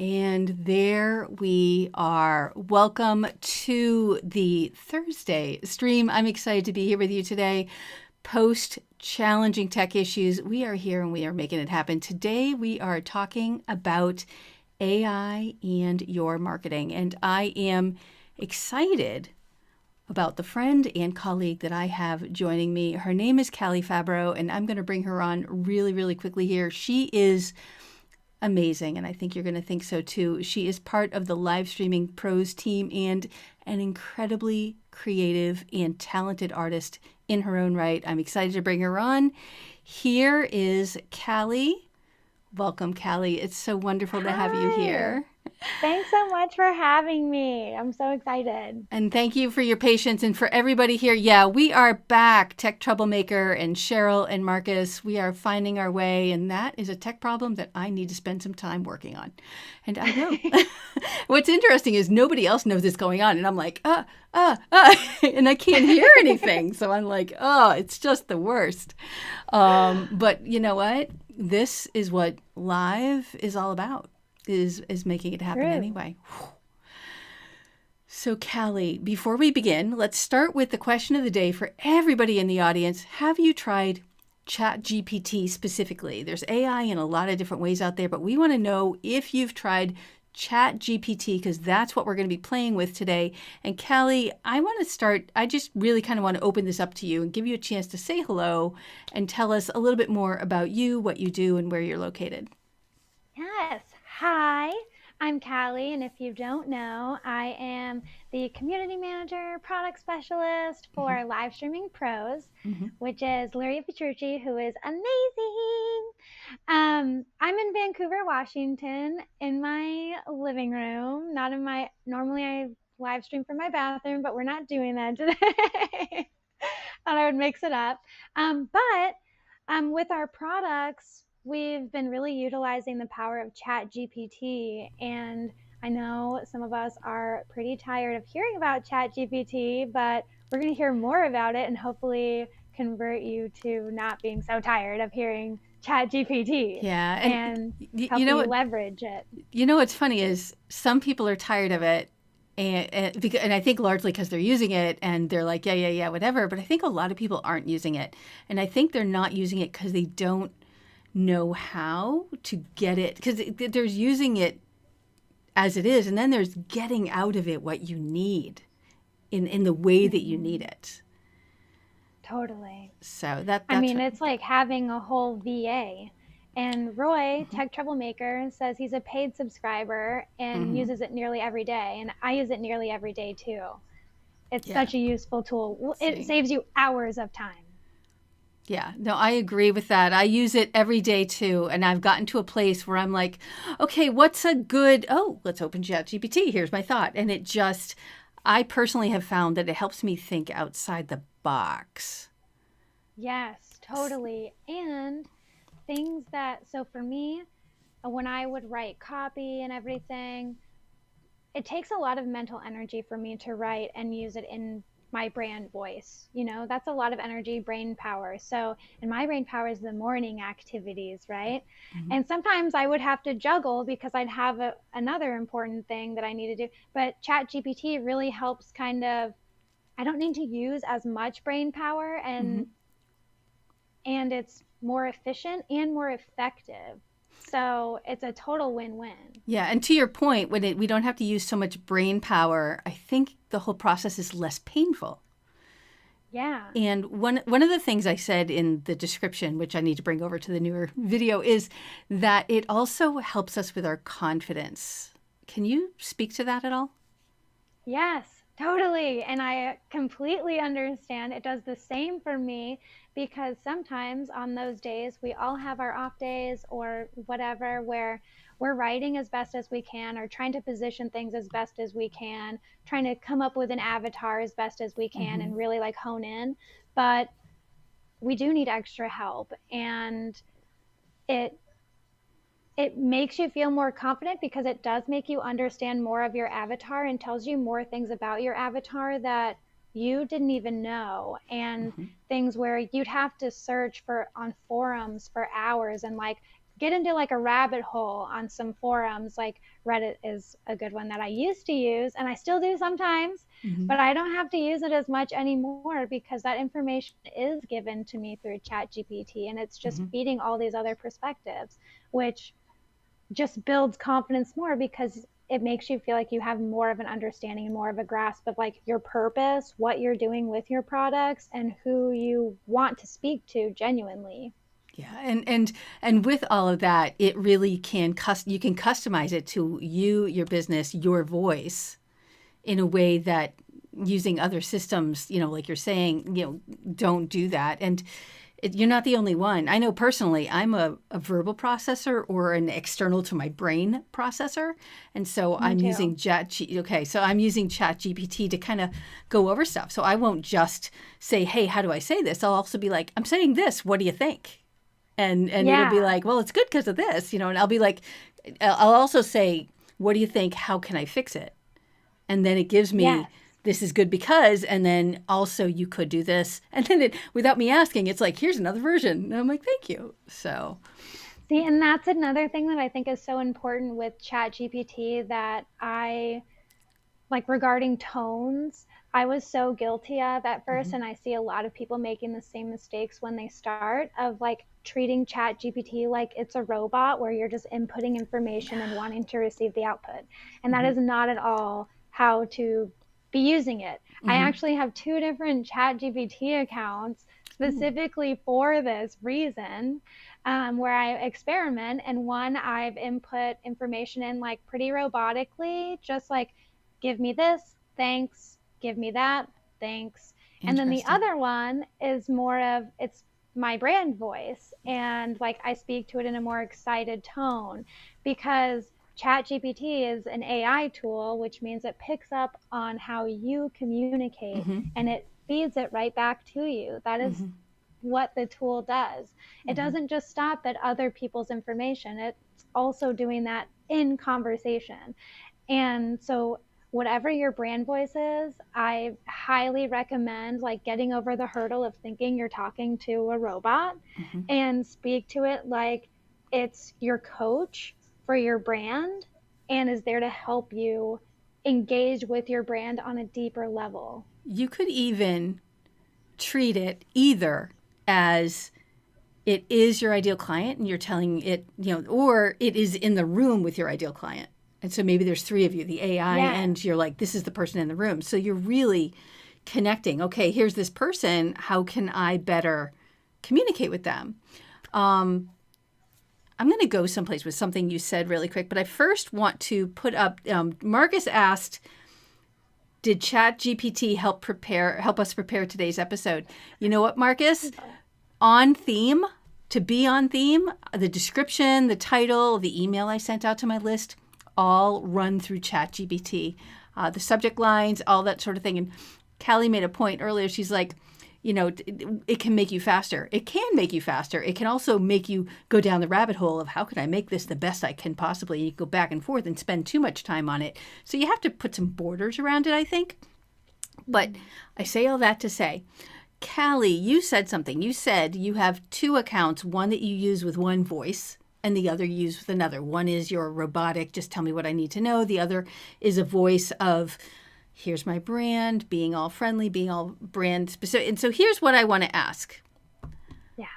And there we are. Welcome to the Thursday stream. I'm excited to be here with you today. Post challenging tech issues, we are here and we are making it happen. Today we are talking about AI and your marketing. And I am excited about the friend and colleague that I have joining me. Her name is Fabbro, and I'm going to bring her on really, really quickly here. She is amazing, and I think you're going to think so too. She is part of the live streaming pros team and an incredibly creative and talented artist in her own right. I'm excited to bring her on. Here is Callie. Welcome, Callie. It's so wonderful to have you here. Thanks so much for having me. I'm so excited. And thank you for your patience. And for everybody here, yeah, we are back. Tech Troublemaker and Cheryl and Marcus, we are finding our way. And that is a tech problem that I need to spend some time working on. And I know. What's interesting is nobody else knows what's going on. And I'm like, and I can't hear anything. So I'm like, oh, it's just the worst. But you know what? This is what live is all about. Is making it happen anyway. So Callie, before we begin, let's start with the question of the day for everybody in the audience. Have you tried ChatGPT specifically? There's AI in a lot of different ways out there, but we want to know if you've tried ChatGPT because that's what we're going to be playing with today. And Callie, I want to start, I just really kind of want to open this up to you and give you a chance to say hello and tell us a little bit more about you, what you do, and where you're located. Yes. Hi, I'm Callie, and if you don't know, I am the community manager, product specialist for Live Streaming Pros, which is Luria Petrucci, who is amazing. I'm in Vancouver, Washington, in my living room, not in my, normally I live stream from my bathroom, but we're not doing that today. Thought I would mix it up. With our products, we've been really utilizing the power of ChatGPT, and I know some of us are pretty tired of hearing about ChatGPT, but we're going to hear more about it and hopefully convert you to not being so tired of hearing ChatGPT. Yeah, and help you leverage it. You know what's funny is some people are tired of it, and I think largely because they're using it and they're like, yeah, whatever. But I think a lot of people aren't using it, and I think they're not using it because they don't know how to get it, because there's using it as it is, and then there's getting out of it what you need in the way that you need it. Totally. So it's like having a whole VA. And Roy, Tech Troublemaker, says he's a paid subscriber and uses it nearly every day. And I use it nearly every day too. It's such a useful tool. It saves you hours of time. Yeah, no, I agree with that. I use it every day too. And I've gotten to a place where I'm like, okay, what's a good, let's open ChatGPT. Here's my thought. And I personally have found that it helps me think outside the box. Yes, totally. And things so for me, when I would write copy and everything, it takes a lot of mental energy for me to write and use it in my brand voice. That's a lot of energy, brain power. So, and my brain power is the morning activities, right? And sometimes I would have to juggle because I'd have another important thing that I need to do. But ChatGPT really helps I don't need to use as much brain power, and it's more efficient and more effective. So it's a total win-win. Yeah, and to your point, when we don't have to use so much brain power, I think the whole process is less painful. Yeah. And one of the things I said in the description, which I need to bring over to the newer video, is that it also helps us with our confidence. Can you speak to that at all? Yes, totally. And I completely understand. It does the same for me, because sometimes on those days, we all have our off days or whatever, where we're writing as best as we can or trying to position things as best as we can, trying to come up with an avatar as best as we can and really hone in. But we do need extra help. And it makes you feel more confident because it does make you understand more of your avatar and tells you more things about your avatar that you didn't even know, and things where you'd have to search on forums for hours and get into like a rabbit hole on some forums. Like Reddit is a good one that I used to use and I still do sometimes, but I don't have to use it as much anymore because that information is given to me through ChatGPT, and it's just feeding all these other perspectives, which just builds confidence more because it makes you feel like you have more of an understanding and more of a grasp of like your purpose, what you're doing with your products, and who you want to speak to genuinely. Yeah, and with all of that, it really can you can customize it to you, your business, your voice in a way that using other systems, like you're saying, don't do that. And you're not the only one. I know personally, I'm a verbal processor or an external to my brain processor. And so Me I'm too. using so I'm using ChatGPT to kind of go over stuff. So I won't just say, hey, how do I say this? I'll also be like, I'm saying this. What do you think? And it'll be Yeah. like, well, it's good because of this, and I'll be like, I'll also say, what do you think? How can I fix it? And then it gives me, Yes. this is good because, and then also you could do this. And then without me asking, it's like, here's another version. And I'm like, thank you. So, See, and that's another thing that I think is so important with ChatGPT that I like regarding tones. I was so guilty of at first, and I see a lot of people making the same mistakes when they start of like treating ChatGPT like it's a robot where you're just inputting information and wanting to receive the output. And that is not at all how to be using it. I actually have two different ChatGPT accounts ooh, specifically for this reason, where I experiment. And one I've input information in like pretty robotically, just like give me this, thanks, give me that, thanks. And then the interesting. other one is more of it's my brand voice, and like I speak to it in a more excited tone because ChatGPT is an AI tool, which means it picks up on how you communicate and it feeds it right back to you. That is what the tool does. It doesn't just stop at other people's information, it's also doing that in conversation. And so whatever your brand voice is, I highly recommend like getting over the hurdle of thinking you're talking to a robot and speak to it like it's your coach for your brand and is there to help you engage with your brand on a deeper level. You could even treat it either as it is your ideal client and you're telling it, or it is in the room with your ideal client. And so maybe there's three of you, the AI, Yes. and you're like, this is the person in the room. So you're really connecting. Okay, here's this person. How can I better communicate with them? I'm going to go someplace with something you said really quick, but I first want to put up. Marcus asked, "Did ChatGPT help us prepare today's episode?" You know what, Marcus? On theme, to be on theme, the description, the title, the email I sent out to my list, all run through ChatGPT. The subject lines, all that sort of thing. And Callie made a point earlier. She's like, it can make you faster. It can make you faster. It can also make you go down the rabbit hole of how can I make this the best I can possibly. You go back and forth and spend too much time on it. So you have to put some borders around it, I think. But I say all that to say, Callie, you said something. You said you have two accounts, one that you use with one voice and the other you use with another. One is your robotic, just tell me what I need to know. The other is a voice of, here's my brand, being all friendly, being all brand specific. And so here's what I want to ask. Yeah.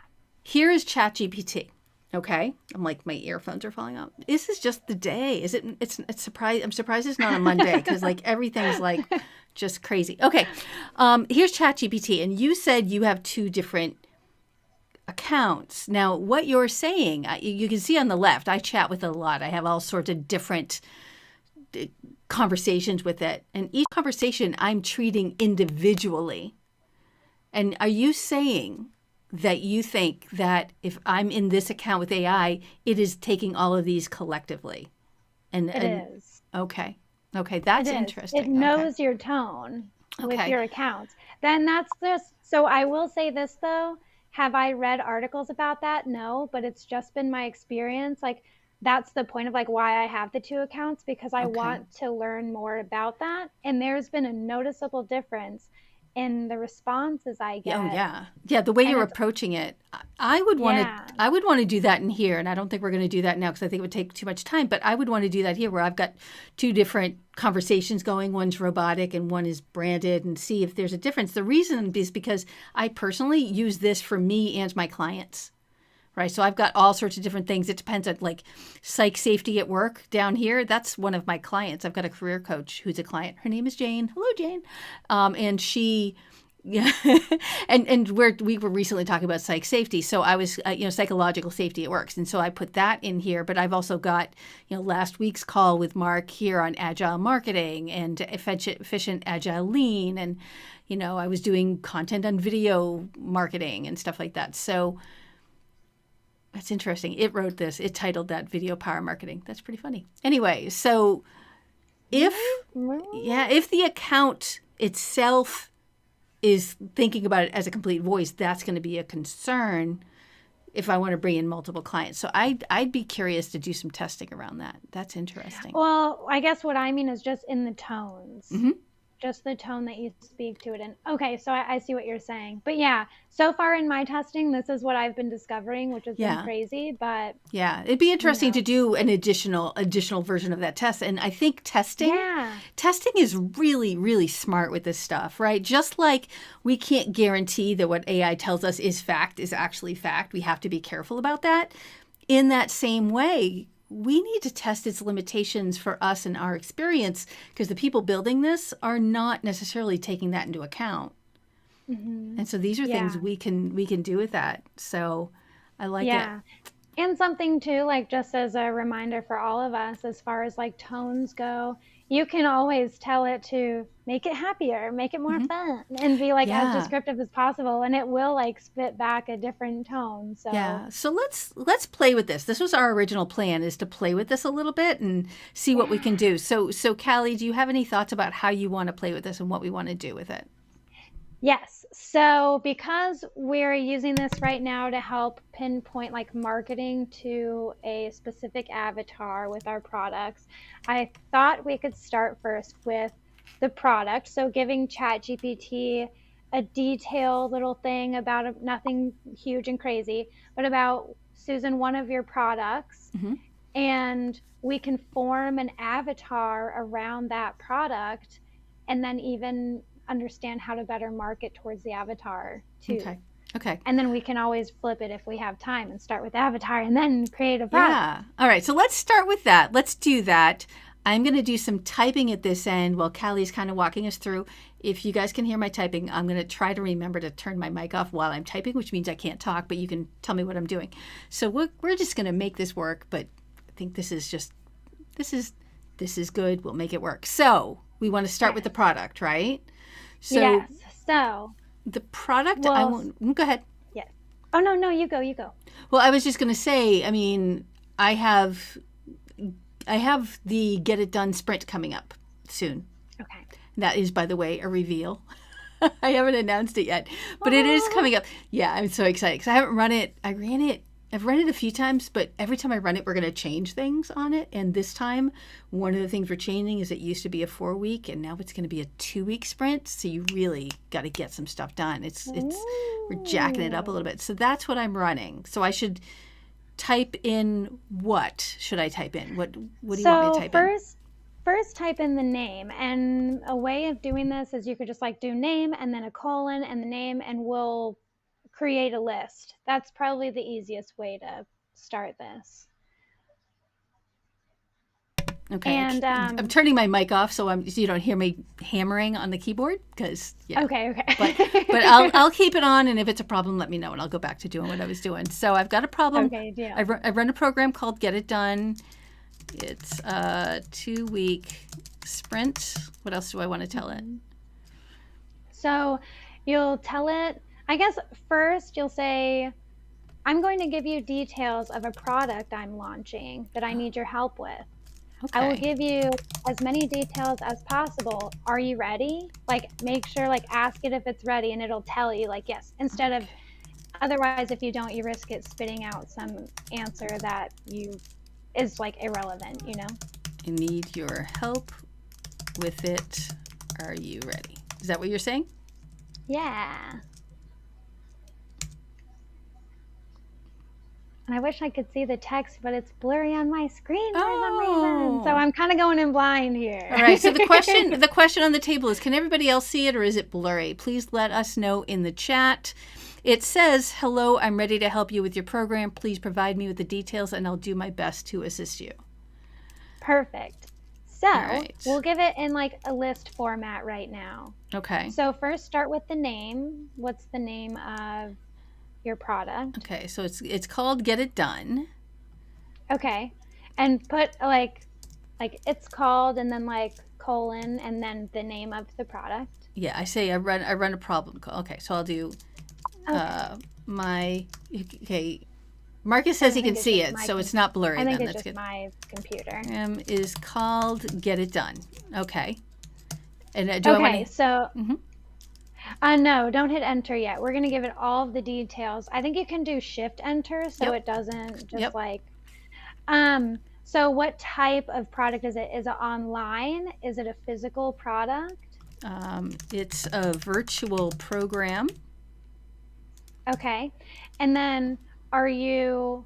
Here is ChatGPT. Okay, I'm like my earphones are falling out. This is just the day. Is it? It's surprised. I'm surprised it's not a Monday because like everything's like just crazy. Okay, here's ChatGPT, and you said you have two different accounts. Now, what you're saying, you can see on the left. I chat with it a lot. I have all sorts of different conversations with it, and each conversation I'm treating individually. And are you saying that you think that if I'm in this account with AI, it is taking all of these collectively? It And is. okay, okay, It that's is. It interesting. Okay, knows your tone with okay, your accounts. Then that's just so I will say this though. Have I read articles about that? No, but it's just been my experience. Like that's the point of like why I have the two accounts because I okay. want to learn more about that. And there's been a noticeable difference in the responses I get. Oh yeah. Yeah, the way And you're it's, approaching it. I would want to yeah. I would want to do that in here, and I don't think we're going to do that now because I think it would take too much time, but I would want to do that here where I've got two different conversations going. One's robotic and one is branded, and see if there's a difference. The reason is because I personally use this for me and my clients. Right. So I've got all sorts of different things. It depends on like psych safety at work down here. That's one of my clients. I've got a career coach who's a client. Her name is Jane. Hello, Jane. And she, yeah, and we were recently talking about psych safety. So I was, psychological safety at work. And so I put that in here. But I've also got, last week's call with Mark here on agile marketing and efficient agile lean. And, I was doing content on video marketing and stuff like that. So that's interesting. It wrote this. It titled that video power marketing. That's pretty funny. Anyway, so if the account itself is thinking about it as a complete voice, that's going to be a concern if I want to bring in multiple clients. So I'd be curious to do some testing around that. That's interesting. Well, I guess what I mean is just in the tones. Mm-hmm. Just the tone that you speak to it in. Okay, so I see what you're saying. But yeah, so far in my testing, this is what I've been discovering, which has been crazy. But yeah, it'd be interesting to do an additional version of that test. And I think testing is really, really smart with this stuff, right? Just like we can't guarantee that what AI tells us is actually fact. We have to be careful about that. In that same way, we need to test its limitations for us and our experience because the people building this are not necessarily taking that into account. Mm-hmm. And so these are things we can do with that. So I like it. And something too, like just as a reminder for all of us, as far as like tones go, you can always tell it to make it happier, make it more fun, and be like as descriptive as possible, and it will like spit back a different tone. So so let's play with this. This was our original plan, is to play with this a little bit and see what we can do. So Callie, do you have any thoughts about how you want to play with this and what we want to do with it? Yes. So because we're using this right now to help pinpoint like marketing to a specific avatar with our products, I thought we could start first with the product. So giving ChatGPT a detailed little thing about nothing huge and crazy, but about Susan, one of your products, and we can form an avatar around that product, and then even understand how to better market towards the avatar too. Okay. And then we can always flip it if we have time and start with avatar and then create a product. Yeah. All right. So let's start with that. Let's do that. I'm going to do some typing at this end while Callie's kind of walking us through. If you guys can hear my typing, I'm going to try to remember to turn my mic off while I'm typing, which means I can't talk, but you can tell me what I'm doing. So we're just going to make this work, but I think this is good. We'll make it work. So we want to start with the product, right? So yes. So the product, go ahead. Yes. Oh, no, you go. Well, I was just going to say, I mean, I have the Get It Done sprint coming up soon. Okay. That is, by the way, a reveal. I haven't announced it yet, but it is coming up. Yeah, I'm so excited because I haven't run it. I've run it a few times, but every time I run it, we're going to change things on it. And this time, one of the things we're changing is it used to be a 4-week, and now it's going to be a 2-week sprint. So you really got to get some stuff done. We're jacking it up a little bit. So that's what I'm running. So I should type in what? Should I type in? What do you want me to type in? First type in the name, and a way of doing this is you could just like do name and then a colon and the name, and we'll create a list. That's probably the easiest way to start this. Okay. And I'm turning my mic off so you don't hear me hammering on the keyboard because Okay. But I'll keep it on, and if it's a problem, let me know, and I'll go back to doing what I was doing. So I've got a problem. Okay, deal. I run a program called Get It Done. It's a 2-week sprint. What else do I want to tell it? So you'll tell it, I guess first you'll say, I'm going to give you details of a product I'm launching that I need your help with. Okay. I will give you as many details as possible. Are you ready? Like, make sure, like, ask it if it's ready, and it'll tell you, like, yes. Instead of, otherwise, if you don't, you risk it spitting out some answer that is, like, irrelevant, you know? I need your help with it. Are you ready? Is that what you're saying? Yeah. And I wish I could see the text, but it's blurry on my screen for some reason. So Oh. I'm kind of going in blind here. All right. So the question on the table is, can everybody else see it or is it blurry? Please let us know in the chat. It says, "Hello, I'm ready to help you with your program. Please provide me with the details and I'll do my best to assist you." Perfect. So right. we'll give it in like a list format right now. Okay. So first start with the name. What's the name of your product? Okay. So it's called Get It Done. Okay. And put like it's called and then like colon and then the name of the product. Yeah, I say I run a problem call. Okay, so I'll do my okay. Marcus says he can see it, so it's not blurry. I think then it's that's just good. my computer. Is called Get It Done. Okay. And do I want to? So no, don't hit enter yet. We're gonna give it all of the details. I think you can do shift enter so it doesn't just like. So what type of product is it? Is it online? Is it a physical product? It's a virtual program. Okay. And then are you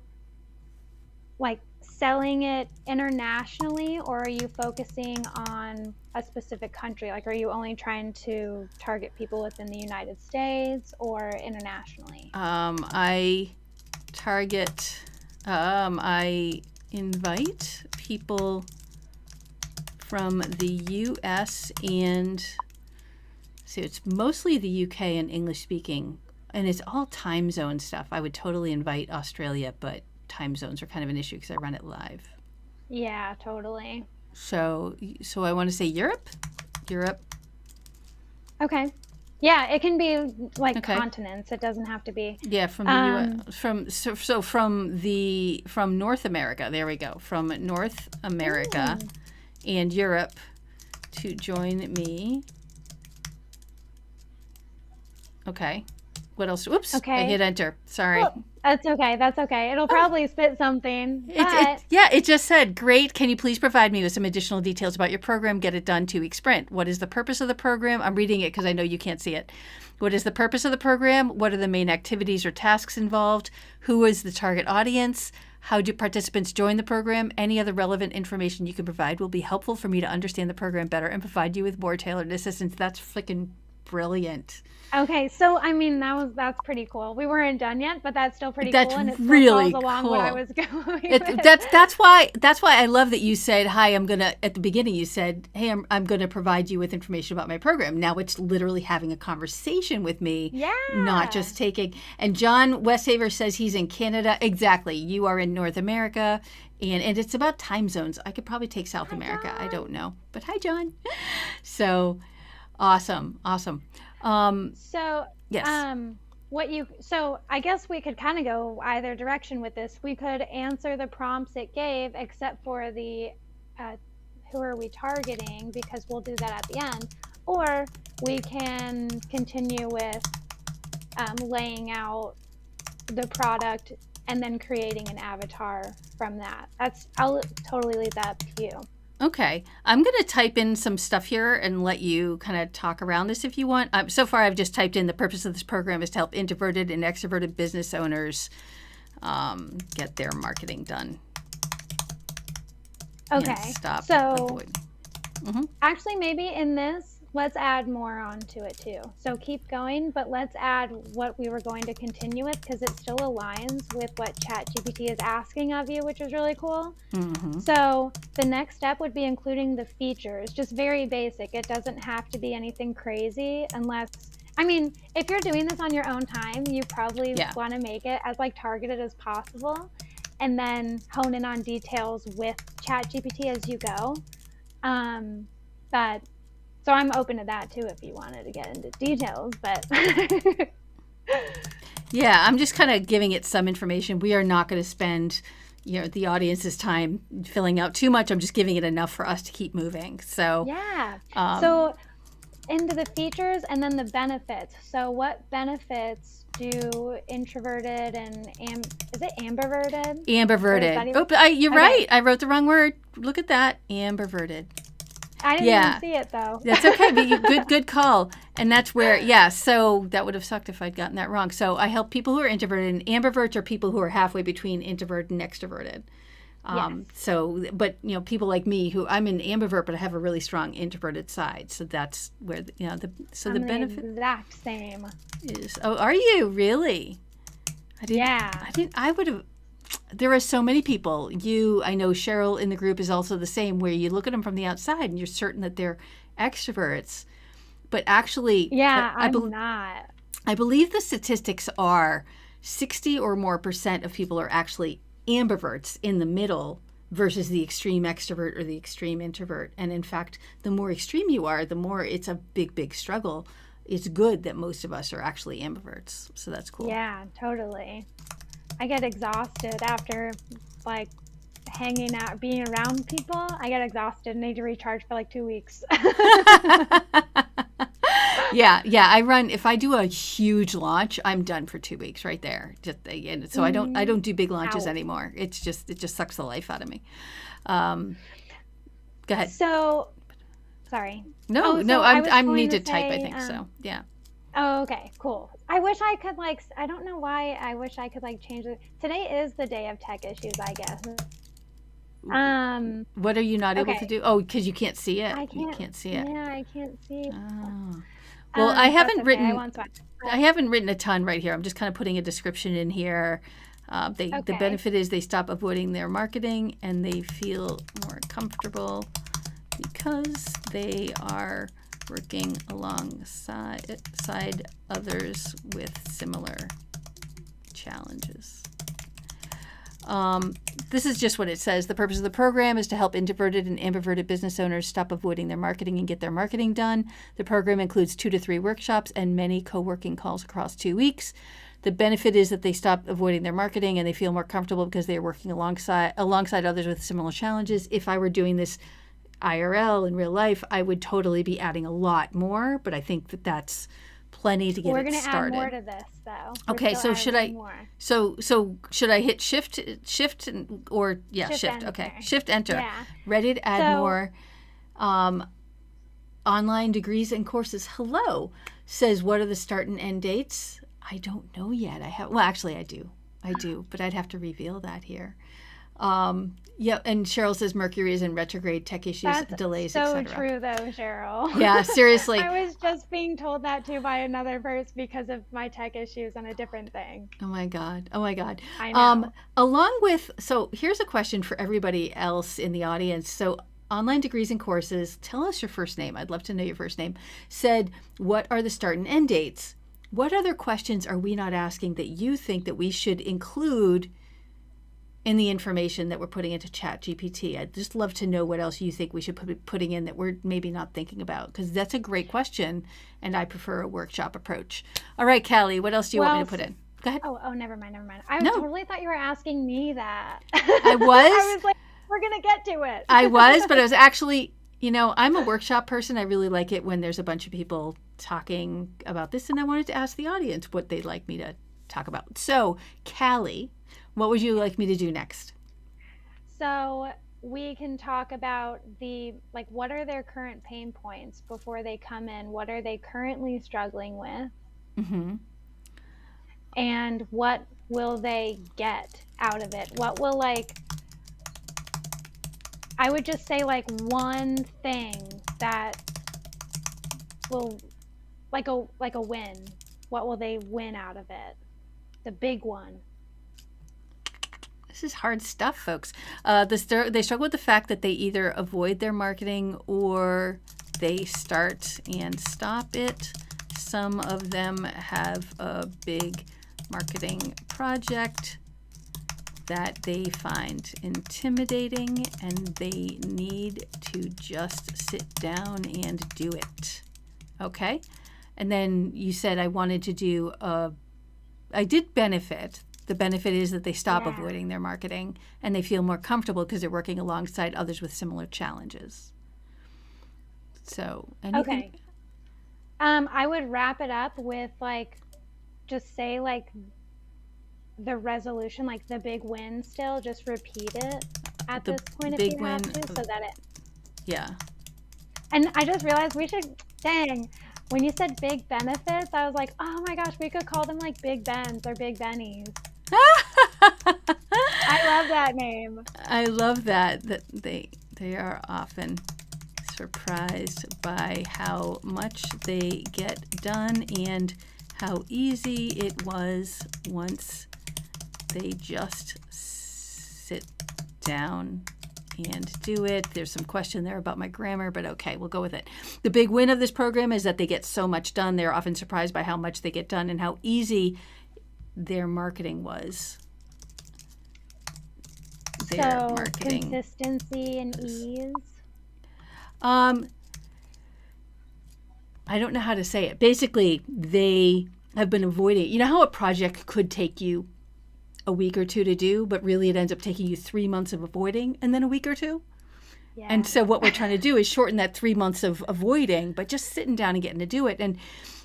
like selling it internationally or are you focusing on a specific country? Like, are you only trying to target people within the United States or internationally? I invite people from the US and so it's mostly the UK and English speaking, and it's all time zone stuff. I would totally invite Australia, but time zones are kind of an issue because I run it live. Yeah, totally. So I want to say Europe. Okay. Yeah, it can be like continents. It doesn't have to be. Yeah, from the US, from North America. There we go. From North America and Europe to join me. Okay. What else? Oops. Okay. I hit enter. Sorry. Oh, that's okay. It'll probably spit something. It just said, "Great. Can you please provide me with some additional details about your program? Get it done 2-week sprint. What is the purpose of the program?" I'm reading it because I know you can't see it. What is the purpose of the program? What are the main activities or tasks involved? Who is the target audience? How do participants join the program? Any other relevant information you can provide will be helpful for me to understand the program better and provide you with more tailored assistance. That's freaking brilliant. Okay, so I mean that's pretty cool. We weren't done yet, but that's still pretty cool, and it really falls along cool. what I was going with. That's why I love that you said, "Hi, I'm gonna." At the beginning, you said, "Hey, I'm gonna provide you with information about my program." Now it's literally having a conversation with me, not just taking. And John Westhaver says he's in Canada. Exactly, you are in North America, and it's about time zones. I could probably take South America. John. I don't know, but hi, John. So awesome. So yes. So I guess we could kind of go either direction with this. We could answer the prompts it gave, except for the who are we targeting, because we'll do that at the end. Or we can continue with laying out the product and then creating an avatar from that. I'll totally leave that up to you. Okay. I'm going to type in some stuff here and let you kind of talk around this if you want. So far, I've just typed in the purpose of this program is to help introverted and extroverted business owners get their marketing done. Okay. Actually, maybe in this, let's add more onto it too. So keep going, but let's add what we were going to continue with because it still aligns with what ChatGPT is asking of you, which is really cool. So the next step would be including the features, just very basic. It doesn't have to be anything crazy if you're doing this on your own time, you probably want to make it as like targeted as possible and then hone in on details with ChatGPT as you go. So I'm open to that too if you wanted to get into details, but yeah, I'm just kind of giving it some information. We are not going to spend, the audience's time filling out too much. I'm just giving it enough for us to keep moving. So so into the features and then the benefits. So what benefits do introverted and is it ambiverted? Ambiverted. You're right. I wrote the wrong word. Look at that. Ambiverted. I didn't even see it though. That's okay, but good call. And that's where, so that would have sucked if I'd gotten that wrong. So I help people who are introverted, and ambiverts are people who are halfway between introvert and extroverted. So, but people like me, who I'm an ambivert, but I have a really strong introverted side. So that's where the benefit exact same is. Oh, are you really? I would have. There are so many people. I know Cheryl in the group is also the same, where you look at them from the outside and you're certain that they're extroverts, but actually, I'm not. I believe the statistics are 60 or more % of people are actually ambiverts in the middle versus the extreme extrovert or the extreme introvert. And in fact, the more extreme you are, the more it's a big, big struggle. It's good that most of us are actually ambiverts. So that's cool. Yeah, totally. I get exhausted after hanging out, being around people. I get exhausted and need to recharge for 2 weeks. Yeah. I run, if I do a huge launch, I'm done for 2 weeks right there. So I don't do big launches anymore. It just sucks the life out of me. Go ahead. So, sorry. No, I need to type, I think, so, yeah. Oh, okay, cool. I wish I could I don't know why I wish I could change it. Today is the day of tech issues, I guess. What are you not able to do? Oh, because you can't see it. You can't see it. Yeah, I can't see. Oh. Well, I haven't written. I haven't written a ton right here. I'm just kind of putting a description in here. The benefit is they stop avoiding their marketing and they feel more comfortable because they are working alongside others with similar challenges. This is just what it says. The purpose of the program is to help introverted and ambiverted business owners stop avoiding their marketing and get their marketing done. The program includes 2 to 3 workshops and many co-working calls across 2 weeks. The benefit is that they stop avoiding their marketing and they feel more comfortable because they are working alongside others with similar challenges. If I were doing this IRL in real life, I would totally be adding a lot more, but I think that's plenty to get it started. We're going to add more to this, though. Okay, so should I? So should I hit shift or shift? Enter. Okay, shift enter. Yeah. Ready to add more online degrees and courses. Hello, says what are the start and end dates? I don't know yet. Actually, I do, but I'd have to reveal that here. And Cheryl says Mercury is in retrograde, tech issues, delays, etc. So true, though, Cheryl. Yeah, seriously. I was just being told that too by another person because of my tech issues on a different thing. Oh my God. I know. Along with, so here's a question for everybody else in the audience. So online degrees and courses, tell us your first name. I'd love to know your first name. Said, what are the start and end dates? What other questions are we not asking that you think that we should include in the information that we're putting into ChatGPT? I'd just love to know what else you think we should be putting in that we're maybe not thinking about, because that's a great question, and I prefer a workshop approach. All right, Callie, what else do you want me to put in? Go ahead. Oh, never mind. I totally thought you were asking me that. I was? I was like, we're going to get to it. I was, but I was actually, I'm a workshop person. I really like it when there's a bunch of people talking about this, and I wanted to ask the audience what they'd like me to talk about. So, Callie, what would you like me to do next? So we can talk about what are their current pain points before they come in? What are they currently struggling with? Mm-hmm. And what will they get out of it? What will I would just say one thing that will like a win. What will they win out of it? The big one. This is hard stuff, folks. They struggle with the fact that they either avoid their marketing or they start and stop it. Some of them have a big marketing project that they find intimidating and they need to just sit down and do it. Okay? And then you said I wanted to do I did benefit. The benefit is that they stop avoiding their marketing and they feel more comfortable because they're working alongside others with similar challenges. So, anything? Okay. I would wrap it up with just say the resolution, the big win still, just repeat it at this point if you have to, so that it. Yeah. And I just realized dang, when you said big benefits, I was like, oh my gosh, we could call them like Big Bens or Big Bennies. I love that name. I love that they are often surprised by how much they get done and how easy it was once they just sit down and do it. There's some question there about my grammar, but okay, we'll go with it. The big win of this program is that they get so much done. They're often surprised by how much they get done and how easy their marketing was. So consistency and ease. I don't know how to say it. Basically, they have been avoiding. You know how a project could take you a week or two to do, but really it ends up taking you 3 months of avoiding and then a week or two? Yeah. And so what we're trying to do is shorten that 3 months of avoiding, but just sitting down and getting to do it. And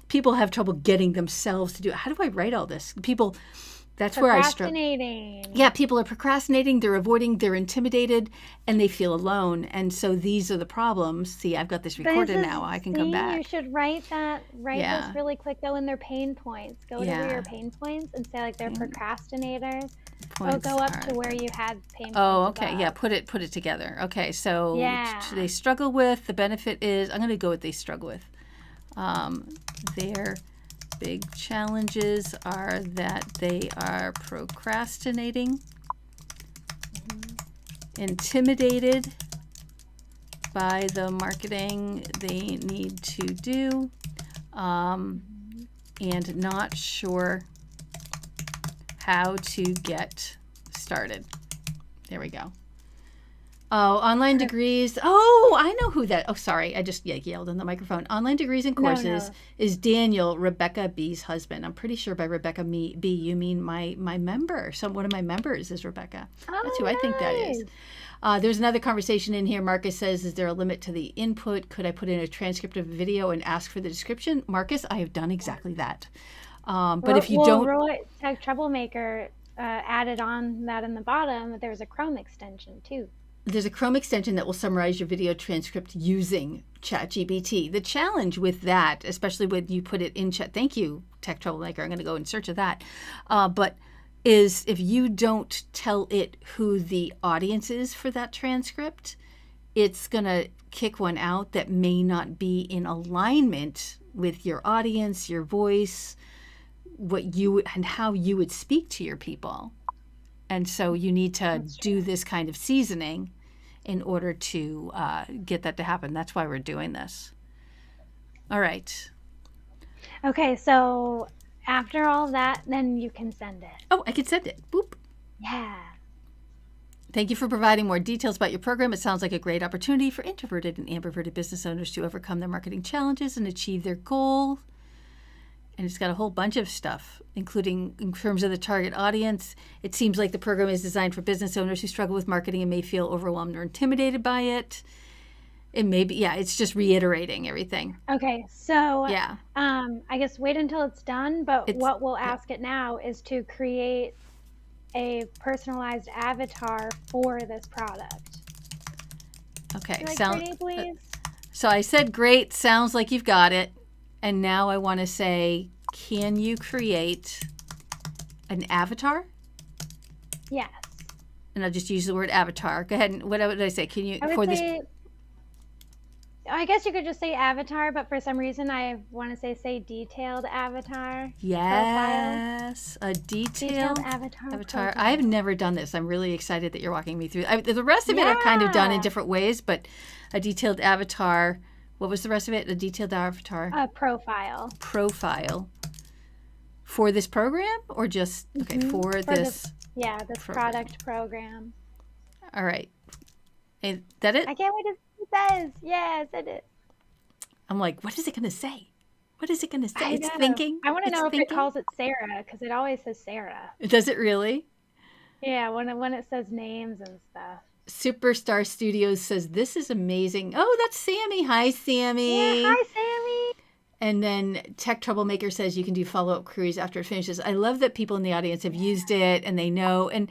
people have trouble getting themselves to do it. How do I write all this? People, that's where I struggle. Procrastinating. Yeah, people are procrastinating, they're avoiding, they're intimidated, and they feel alone. And so these are the problems. See, I've got this recorded now. I can come back. You should write this really quick. Go in their pain points. Go to your pain points and say like they're procrastinators. Or go up to where you had pain points. Oh, okay. above. Yeah, put it together. Okay, so Yeah. they struggle with, the benefit is, I'm going to go with they struggle with. Their big challenges are that they are procrastinating, intimidated by the marketing they need to do, and not sure how to get started. There we go. Oh, online degrees. Oh, I know who that. Oh, sorry. I just yelled in the microphone. Online degrees and courses is Daniel, Rebecca B's husband. I'm pretty sure by Rebecca B, you mean my member. One of my members is Rebecca. That's who I think that is. There's another conversation in here. Marcus says, is there a limit to the input? Could I put in a transcript of video and ask for the description? Marcus, I have done exactly that. But if you don't... Roy, Tech Troublemaker, added on that in the bottom, there's a Chrome extension too. There's a Chrome extension that will summarize your video transcript using ChatGPT. The challenge with that, especially when you put it in chat, thank you, Tech Troublemaker, I'm going to go in search of that, but is if you don't tell it who the audience is for that transcript, it's going to kick one out that may not be in alignment with your audience, your voice, what you and how you would speak to your people. And so you need to do this kind of seasoning in order to get that to happen. That's why we're doing this. All right. Okay, so after all that, then you can send it. Oh, I can send it. Boop. Yeah. Thank you for providing more details about your program. It sounds like a great opportunity for introverted and ambiverted business owners to overcome their marketing challenges and achieve their goal. And it's got a whole bunch of stuff, including in terms of the target audience. It seems like the program is designed for business owners who struggle with marketing and may feel overwhelmed or intimidated by it. It may be, it's just reiterating everything. Okay, so yeah, I guess wait until it's done, but what we'll ask it now is to create a personalized avatar for this product. Okay, pretty, please? So I said great, sounds like you've got it. And now I want to say, can you create an avatar? Yes. And I'll just use the word avatar. Go ahead. And what did I say? Can you I guess you could just say avatar, but for some reason I want to say detailed avatar. Yes, profile. A detailed avatar. Profile. I've never done this. I'm really excited that you're walking me through. The rest of it I've kind of done in different ways, but a detailed avatar. What was the rest of it? A detailed avatar? Profile. Profile. For this program or just, for this? Yeah, this product program. All right. Is that it? I can't wait to see what it says. Yes, it is. I'm like, what is it going to say? What is it going to say? It's know. thinking. I want to know if it calls it Sarah, because it always says Sarah. Does it really? Yeah, when it says names and stuff. Superstar Studios says, this is amazing. Oh, that's Sammy. Hi, Sammy. Yeah, hi, Sammy. And then Tech Troublemaker says you can do follow-up queries after it finishes. I love that people in the audience have used it and they know. And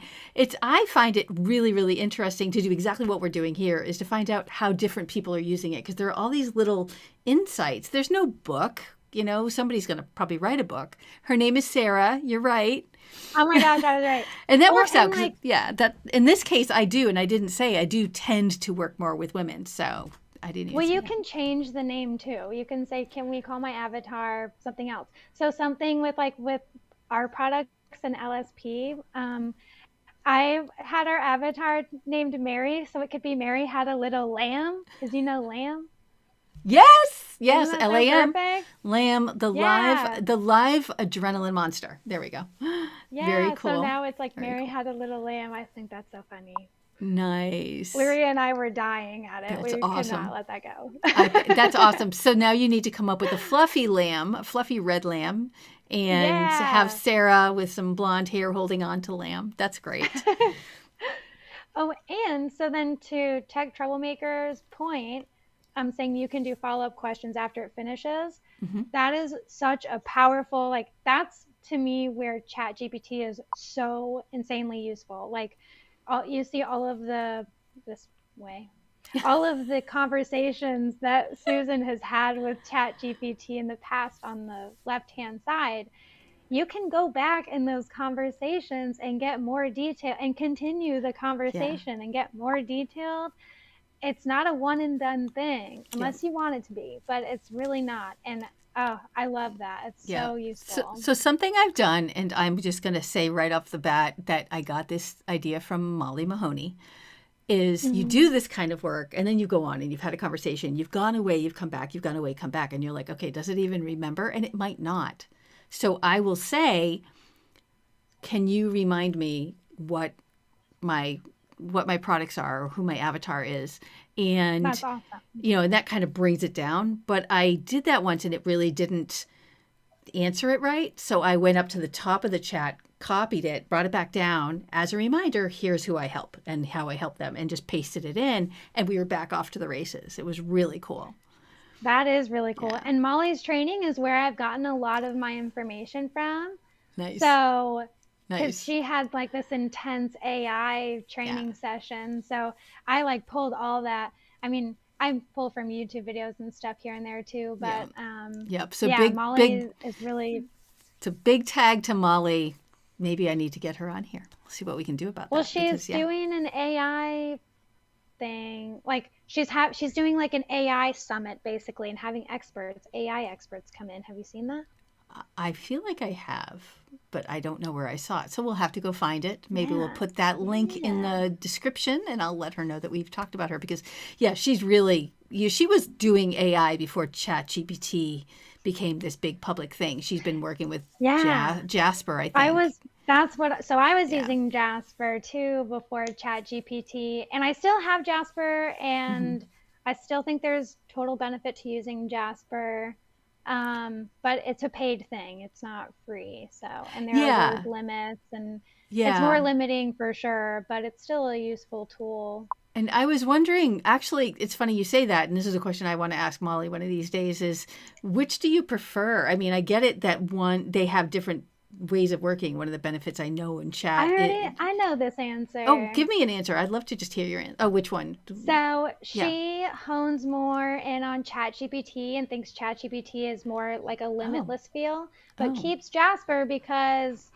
I find it really, really interesting to do exactly what we're doing here, is to find out how different people are using it, because there are all these little insights. There's no book. Somebody's going to probably write a book. Her name is Sarah. You're right. Oh my gosh, I was right. And that works out. That in this case I do, and I didn't say, I do tend to work more with women. So I didn't even you can change the name too. You can say, can we call my avatar something else? So something with our products and LSP. I had our avatar named Mary, so it could be Mary had a little lamb, because lamb. Yes, LAM. Lamb, the live adrenaline monster. There we go. Yeah, very cool. So now it's like Mary had a little lamb. I think that's so funny. Nice. Lyria and I were dying at it. That's awesome. Could not let that go. That's awesome. So now you need to come up with a fluffy lamb, a fluffy red lamb, and have Sarah with some blonde hair holding on to lamb. That's great. Oh, and so then to Tech Troublemaker's point, I'm saying you can do follow-up questions after it finishes. Mm-hmm. That is such a powerful, that's to me where ChatGPT is so insanely useful. You see all of the conversations that Susan has had with ChatGPT in the past on the left-hand side. You can go back in those conversations and get more detail and continue the conversation and get more detailed. It's not a one and done thing unless you want it to be, but it's really not. And I love that. It's so useful. So something I've done, and I'm just going to say right off the bat that I got this idea from Molly Mahoney, is you do this kind of work and then you go on and you've had a conversation. You've gone away, you've come back, you've gone away, come back. And you're like, okay, does it even remember? And it might not. So I will say, can you remind me what my products are, or who my avatar is? And that's awesome. And that kind of brings it down. But I did that once and it really didn't answer it right. So I went up to the top of the chat, copied it, brought it back down as a reminder, here's who I help and how I help them, and just pasted it in, and we were back off to the races. It was really cool. That is really cool. Yeah. And Molly's training is where I've gotten a lot of my information from. Nice. So because she had this intense AI training session. So I pulled all that. I mean, I pull from YouTube videos and stuff here and there too, but So Molly is really. It's a big tag to Molly. Maybe I need to get her on here. We'll see what we can do about that. Well, she's doing an AI thing. She's doing an AI summit basically, and having AI experts come in. Have you seen that? I feel like I have, but I don't know where I saw it. So we'll have to go find it. Maybe we'll put that link in the description, and I'll let her know that we've talked about her, because she's really, she was doing AI before ChatGPT became this big public thing. She's been working with Jasper, I think. I was using Jasper too before ChatGPT, and I still have Jasper, and I still think there's total benefit to using Jasper. But it's a paid thing. It's not free. So, and there are those limits, and it's more limiting for sure, but it's still a useful tool. And I was wondering, actually, it's funny you say that, and this is a question I want to ask Molly one of these days, is which do you prefer? I mean, I get it that they have different ways of working. One of the benefits I know in chat. I know this answer. Oh, give me an answer. I'd love to just hear your answer. Oh, which one? So she hones more in on ChatGPT and thinks ChatGPT is more like a limitless feel, but keeps Jasper because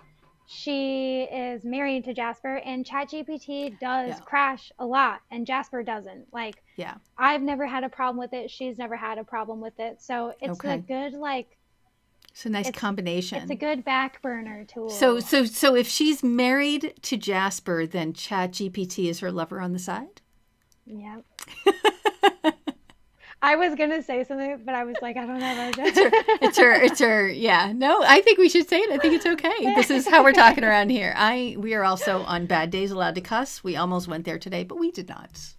she is married to Jasper, and ChatGPT does crash a lot and Jasper doesn't. I've never had a problem with it. She's never had a problem with it. So it's a good it's a nice combination. It's a good back burner tool. So if she's married to Jasper, then ChatGPT is her lover on the side? Yep. I was going to say something, but I was like, I don't know about that. It's her. Yeah. No, I think we should say it. I think it's okay. This is how we're talking around here. We are also on bad days allowed to cuss. We almost went there today, but we did not.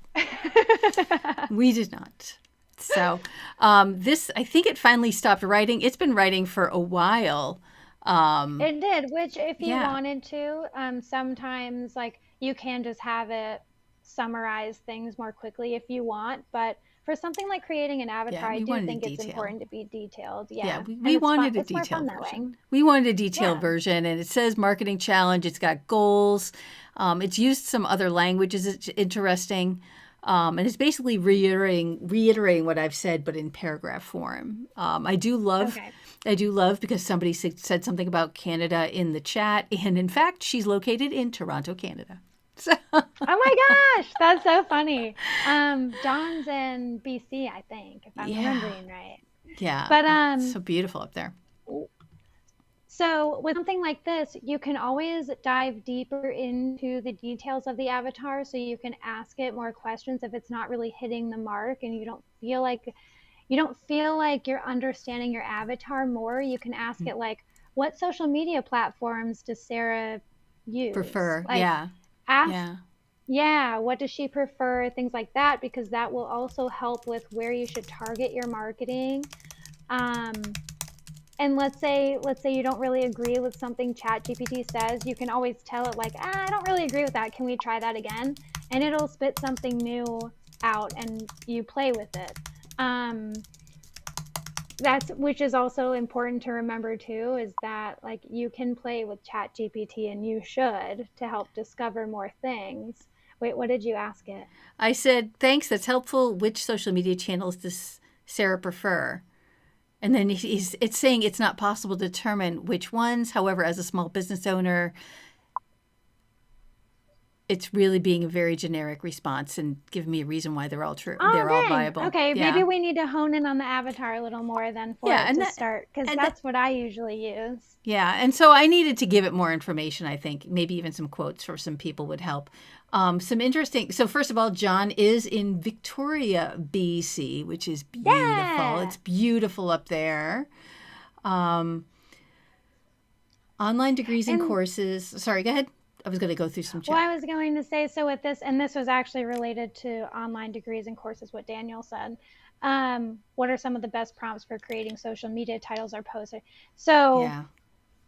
We did not. So this, I think it finally stopped writing. It's been writing for a while. It did, which if you wanted to, sometimes you can just have it summarize things more quickly if you want. But for something like creating an avatar, I do think it's important to be detailed. Yeah, Yeah. we And wanted a it's more fun detailed that version. way. We wanted a detailed version, and it says marketing challenge. It's got goals. It's used some other languages. It's interesting. And it's basically reiterating what I've said, but in paragraph form. I do love because somebody said something about Canada in the chat, and in fact, she's located in Toronto, Canada. So. Oh my gosh, that's so funny. John's in BC, I think, if I'm remembering right. Yeah, but it's so beautiful up there. So with something like this, you can always dive deeper into the details of the avatar, so you can ask it more questions if it's not really hitting the mark and you don't feel like you're understanding your avatar more. You can ask it like, what social media platforms does Sarah use? Prefer, like, ask, what does she prefer? Things like that, because that will also help with where you should target your marketing. And let's say you don't really agree with something ChatGPT says, you can always tell it like, I don't really agree with that. Can we try that again? And it'll spit something new out and you play with it. Which is also important to remember too, is that like you can play with ChatGPT, and you should, to help discover more things. Wait, what did you ask it? I said, thanks, that's helpful. Which social media channels does Sarah prefer? And then it's saying it's not possible to determine which ones. However, as a small business owner, it's really being a very generic response and giving me a reason why they're all true. They're all viable. Okay, maybe we need to hone in on the avatar a little more then for it to start, because that's what I usually use. Yeah, and so I needed to give it more information, I think. Maybe even some quotes for some people would help. Some interesting. So first of all, John is in Victoria, BC, which is beautiful. Yeah. It's beautiful up there. Online degrees and courses. Sorry, go ahead. I was going to go through some chat. Well, I was going to say, so with this, and this was actually related to online degrees and courses, what Daniel said. What are some of the best prompts for creating social media titles or posts? So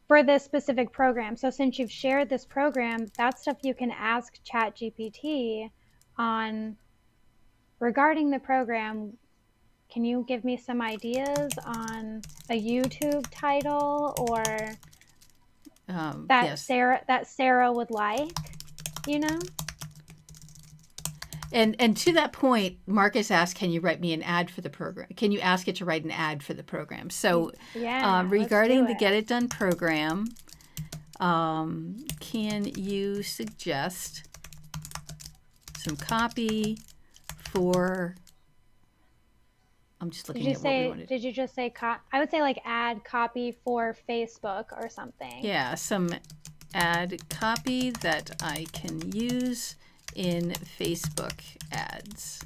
for this specific program, so since you've shared this program, that's stuff you can ask ChatGPT on regarding the program. Can you give me some ideas on a YouTube title or that Sarah would like, you know? And to that point, Marcus asked, can you write me an ad for the program? Can you ask it to write an ad for the program? So regarding the Get It Done program, can you suggest some copy for... I'm just looking at what we wanted. Did you just say, I would say like ad copy for Facebook or something. Yeah, some ad copy that I can use in Facebook ads.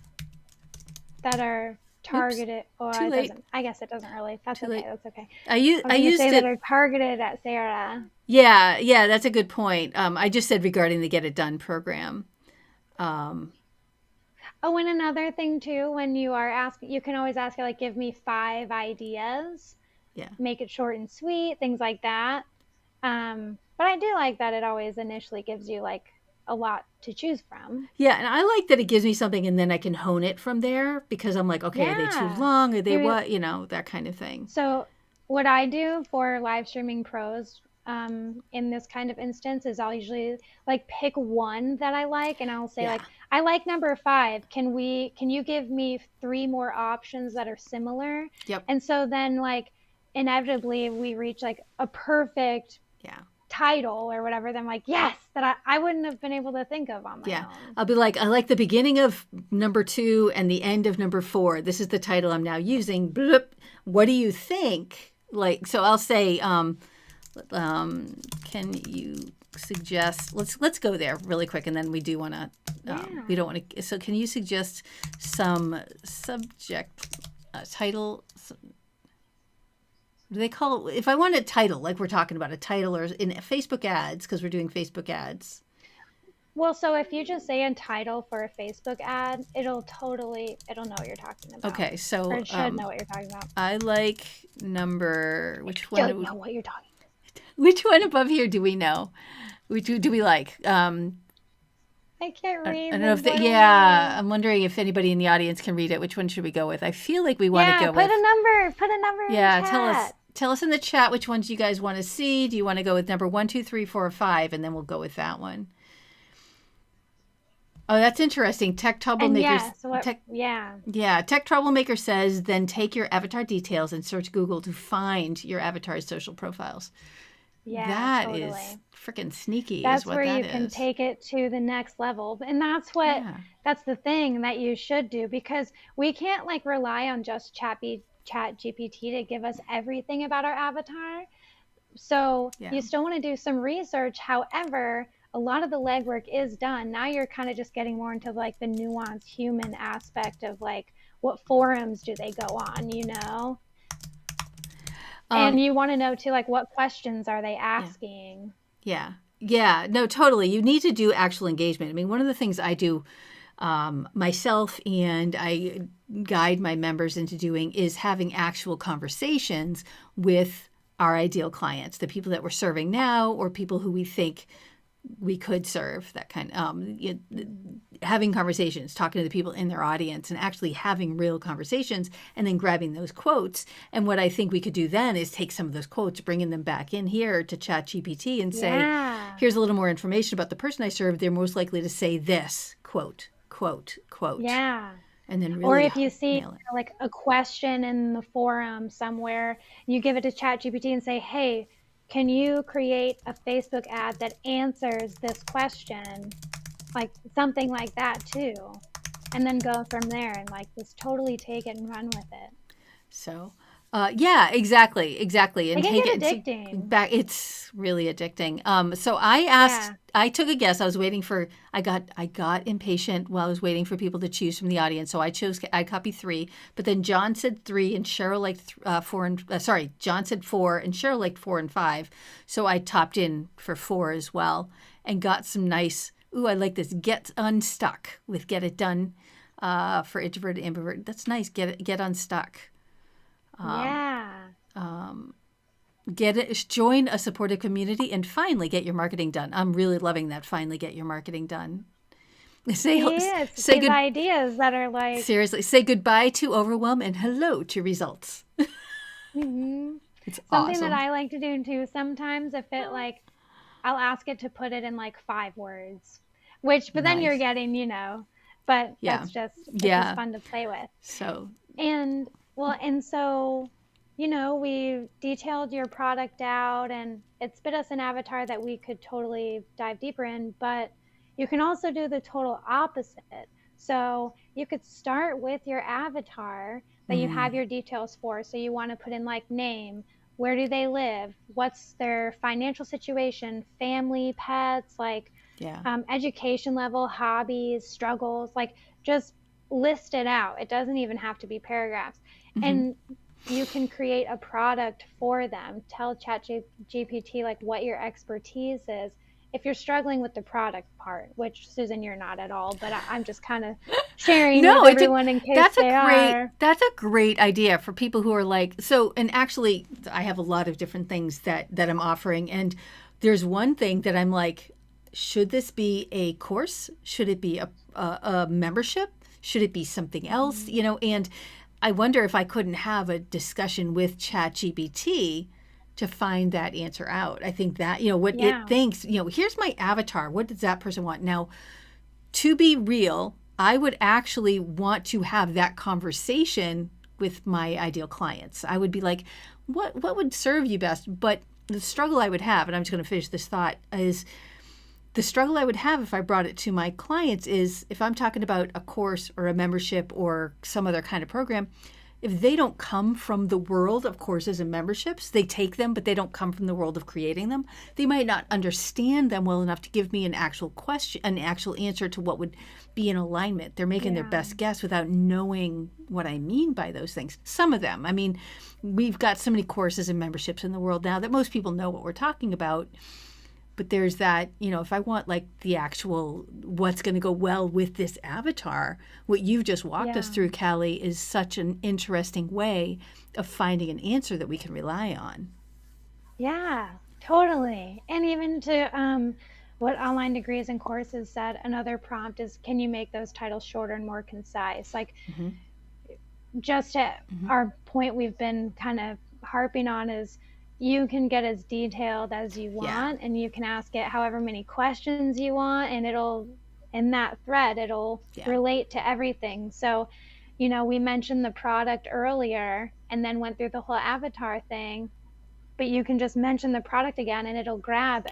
That are targeted, too late. I guess it doesn't really, that's okay, that's okay. I used it. That are targeted at Sarah. Yeah, that's a good point. I just said regarding the Get It Done program. Oh, and another thing too, when you are asking, you can always ask it like, give me 5 ideas. Yeah. Make it short and sweet, things like that. But I do like that it always initially gives you like a lot to choose from. Yeah, and I like that it gives me something and then I can hone it from there, because I'm like, okay, are they too long? Are they what? You know, that kind of thing. So what I do for live streaming pros in this kind of instance is I'll usually like pick one that I like, and I'll say like, I like number 5. Can you give me 3 more options that are similar? Yep. And so then like inevitably we reach like a perfect title or whatever. Then I'm like, yes, that I wouldn't have been able to think of on my own. I'll be like, I like the beginning of number 2 and the end of number 4. This is the title I'm now using. Bloop. What do you think? Like, so I'll say, can you suggest, let's go there really quick, and then we do want to we don't want to, so can you suggest some subject title, do they call it, if I want a title, like we're talking about a title, or in Facebook ads, because we're doing Facebook ads. Well, so if you just say a title for a Facebook ad, it'll know what you're talking about. Okay, so or it should know what you're talking about. I like number, which one? I don't know what you're talking about. Which one above here do we know? Do we like? I can't I read don't know if them. that, What do yeah, I? I'm wondering if anybody in the audience can read it. Which one should we go with? I feel like we want to Yeah, go with, put a number in yeah, chat. tell us in the chat which ones you guys want to see. Do you want to go with number 1, 2, 3, 4, or 5? And then we'll go with that one. Oh, that's interesting. And yes, what? Yeah, Tech Troublemaker says, then take your avatar details and search Google to find your avatar's social profiles. yeah, That is totally. freaking sneaky, is That's what where that you can is. take it to the next level. And Yeah. that's the thing that you should do, because we can't like rely on just chat GPT to give us everything about our avatar. So Yeah. you still want to do some research. However, a lot of the legwork is done. Now you're kind of just getting more into like the nuanced human aspect of like what forums do they go on, you know? Um, And you want to know too, like what questions are they yeah. asking? Yeah. Yeah. No, totally. You need to do actual engagement. I mean, one of the things I do myself and I guide my members into doing is having actual conversations with our ideal clients, the people that we're serving now or people who we think we could serve, that kind of having conversations, talking to the people in their audience and actually having real conversations and then grabbing those quotes. And what I think we could do then is take some of those quotes, bringing them back in here to ChatGPT and say, Yeah. here's a little more information about the person I serve. They're most likely to say this quote, quote, quote, Yeah. and then Or really if you see nail it. like a question in the forum somewhere, you give it to ChatGPT and say, "Hey, can you create a Facebook ad that answers this question?" Like something like that too. And then go from there and like just totally take it and run with it. So, yeah, exactly, It and can take get it to addicting. back. It's really addicting. So Yeah. I took a guess. I was waiting for, I got impatient while I was waiting for people to choose from the audience. So I copied 3, but then John said 3 and Cheryl liked 4 and, sorry, John said 4 and Cheryl liked 4 and 5. So I topped in for 4 as well and got some nice, ooh, I like this, get unstuck with get it done, for introvert and ambivert. That's nice. Get unstuck. Yeah. Get it, join a supportive community, and finally get your marketing done. I'm really loving that. Finally get your marketing done. Say See, it's say these good ideas that are like, seriously. Say goodbye to overwhelm and hello to results. hmm It's something that awesome. I like to do too sometimes if it like I'll ask it to put it in like 5 words, which, but then you're Nice. getting, but Yeah. it's just Yeah. fun to play with. So And well, and so, we detailed your product out and it spit us an avatar that we could totally dive deeper in, but you can also do the total opposite. So you could start with your avatar that you have your details for. So you want to put in like name, where do they live, what's their financial situation, family, pets, like yeah. education level, hobbies, struggles, like just list it out. It doesn't even have to be paragraphs. And you can create a product for them. Tell ChatGPT like what your expertise is. If you're struggling with the product part, which Susan, you're not at all, but I'm just kind of sharing with No, everyone in case they are. that's a great idea for people who are like, so, and actually I have a lot of different things that I'm offering, and there's one thing that I'm like, should this be a course? Should it be a membership? Should it be something else? Mhm. And I wonder if I couldn't have a discussion with ChatGPT to find that answer out. I think that, what it Yeah. thinks, here's my avatar. What does that person want? Now, to be real, I would actually want to have that conversation with my ideal clients. I would be like, what would serve you best? But the struggle I would have, and I'm just going to finish this thought, is the struggle I would have if I brought it to my clients is if I'm talking about a course or a membership or some other kind of program, if they don't come from the world of courses and memberships, they take them, but they don't come from the world of creating them. They might not understand them well enough to give me an actual question, an actual answer to what would be in alignment. They're making their Yeah. best guess without knowing what I mean by those things. Some of them, I mean, we've got so many courses and memberships in the world now that most people know what we're talking about. But there's that, if I want like the actual what's going to go well with this avatar, what you've just walked us Yeah. through, Callie, is such an interesting way of finding an answer that we can rely on. Yeah, totally. And even to what online degrees and courses said, another prompt is, can you make those titles shorter and more concise? Like, just at our point we've been kind of harping on is you can get as detailed as you want, and you can ask it however many questions you want, and it'll, in that thread, it'll relate to everything. So, we mentioned the product earlier and then went through the whole avatar thing, but you can just mention the product again and it'll grab,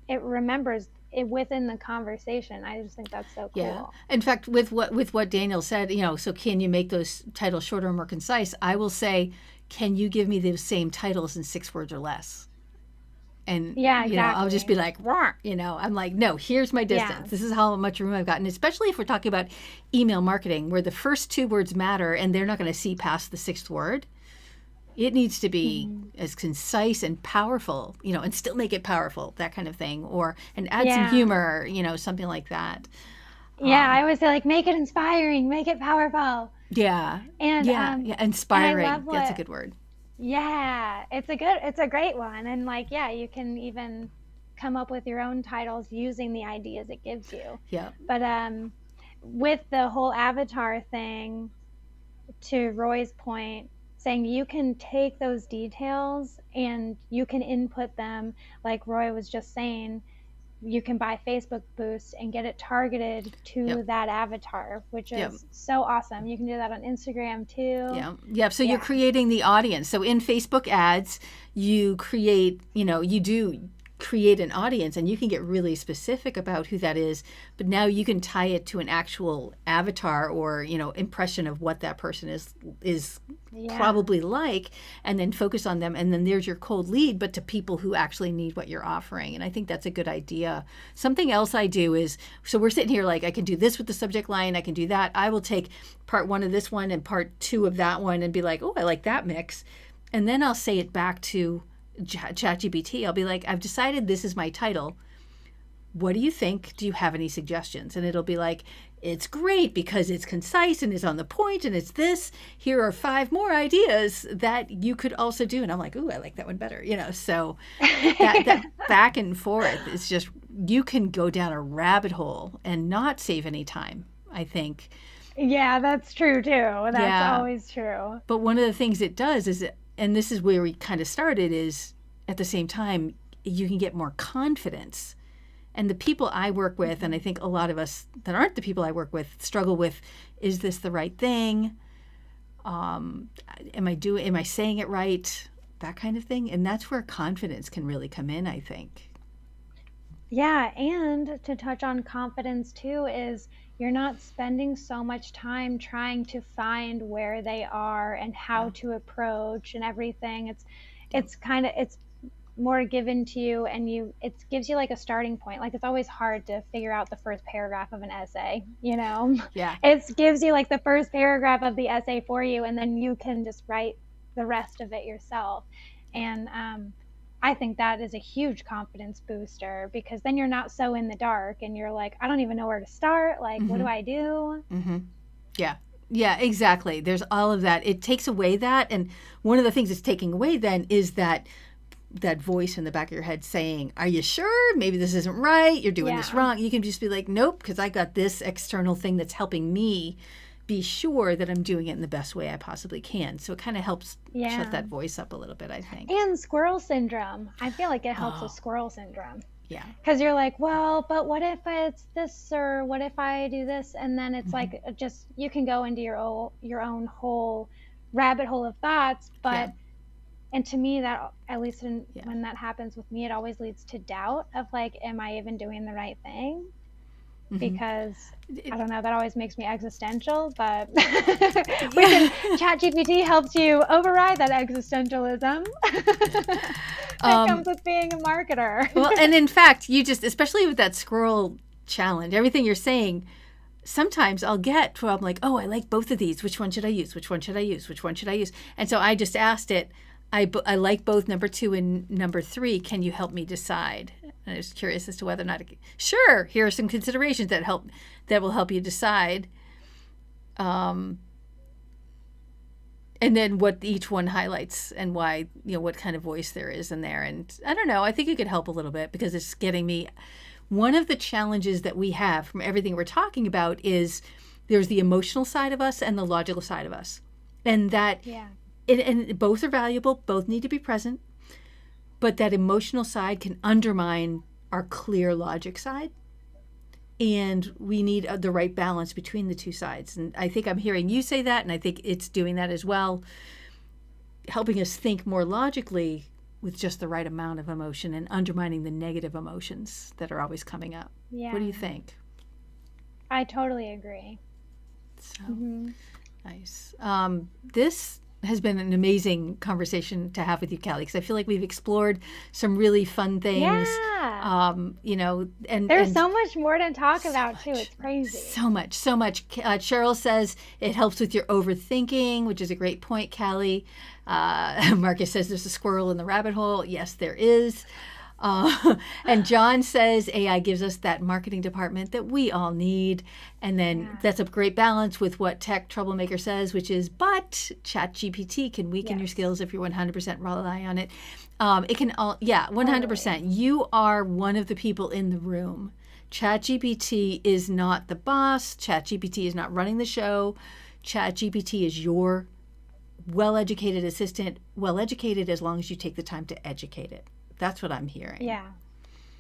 it remembers it within the conversation. I just think that's so cool. Yeah. In fact, with what Daniel said, so can you make those titles shorter and more concise? I will say, can you give me those same titles in 6 words or less? And exactly. I'll just be like, I'm like, no, here's my distance. This is how much room I've gotten, especially if we're talking about email marketing, where the first 2 words matter and they're not going to see past the 6th word. It needs to be as concise and powerful, and still make it powerful, that kind of thing, and add some humor, something like that. I always say, like, make it inspiring, make it powerful. Yeah. And inspiring. That's a good word. Yeah, it's a great one. And like, you can even come up with your own titles using the ideas it gives you. Yeah. But with the whole avatar thing, to Roy's point, saying you can take those details and you can input them, like Roy was just saying, you can buy Facebook Boost and get it targeted to that avatar, which is so awesome. You can do that on Instagram too. So you're creating the audience. So in Facebook ads, you create, you do create an audience, and you can get really specific about who that is, but now you can tie it to an actual avatar or impression of what that person is probably like, and then focus on them, and then there's your cold lead, but to people who actually need what you're offering. And I think that's a good idea. Something else I do is, so we're sitting here like, I can do this with the subject line, I can do that, I will take part 1 of this one and part 2 of that one and be like, oh, I like that mix, and then I'll say it back to ChatGPT. I'll be like, I've decided this is my title. What do you think? Do you have any suggestions? And it'll be like, it's great because it's concise and it's on the point and it's this. Here are 5 more ideas that you could also do. And I'm like, ooh, I like that one better. So that back and forth is just, you can go down a rabbit hole and not save any time, I think. Yeah, that's true too. That's always true. But one of the things it does is, and this is where we kind of started, is at the same time, you can get more confidence. And the people I work with, and I think a lot of us that aren't the people I work with, struggle with, is this the right thing? Am I saying it right? That kind of thing. And that's where confidence can really come in, I think. Yeah, and to touch on confidence too, is you're not spending so much time trying to find where they are and how to approach and everything. It's more given to you, and it gives you like a starting point. Like, it's always hard to figure out the first paragraph of an essay, It gives you like the first paragraph of the essay for you, and then you can just write the rest of it yourself. And I think that is a huge confidence booster, because then you're not so in the dark and you're like, I don't even know where to start. Like, what do I do? Yeah, exactly. There's all of that. It takes away that. And one of the things it's taking away then is that voice in the back of your head saying, are you sure? Maybe this isn't right. You're doing this wrong. You can just be like, nope, because I got this external thing that's helping me be sure that I'm doing it in the best way I possibly can. So it kind of helps shut that voice up a little bit, I think. And squirrel syndrome. I feel like it helps with squirrel syndrome. Yeah. Because you're like, well, but what if it's this, or what if I do this? And then it's like, just, you can go into your own whole rabbit hole of thoughts. But, and to me, that, at least when that happens with me, it always leads to doubt of like, am I even doing the right thing? Because I don't know, that always makes me existential, but ChatGPT helps you override that existentialism that comes with being a marketer. Well, and in fact, especially with that squirrel challenge, everything you're saying, sometimes I'll get where I'm like, oh, I like both of these. Which one should I use? Which one should I use? Which one should I use? And so I just asked it, I like both number 2 and number 3. Can you help me decide? And I was curious as to whether or not. Sure, here are some considerations that will help you decide. And then what each one highlights and why, what kind of voice there is in there. And I don't know, I think it could help a little bit, because it's getting me. one of the challenges that we have from everything we're talking about is there's the emotional side of us and the logical side of us. And that, and both are valuable, both need to be present, but that emotional side can undermine our clear logic side. And we need the right balance between the two sides. And I think I'm hearing you say that, and I think it's doing that as well, helping us think more logically with just the right amount of emotion and undermining the negative emotions that are always coming up. Yeah. What do you think? I totally agree. So nice. This has been an amazing conversation to have with you, Callie, because I feel like we've explored some really fun things. Yeah. You know, and there's so much more to talk about too. It's crazy. So much. Cheryl says it helps with your overthinking, which is a great point, Callie. Marcus says there's a squirrel in the rabbit hole. Yes, there is. And John says AI gives us that marketing department that we all need. And then that's a great balance with what Tech Troublemaker says, which is, but ChatGPT can weaken your skills if you're 100% rely on it. It can all, 100%. You are one of the people in the room. ChatGPT is not the boss. ChatGPT is not running the show. ChatGPT is your well-educated assistant, well-educated as long as you take the time to educate it. That's what I'm hearing. Yeah,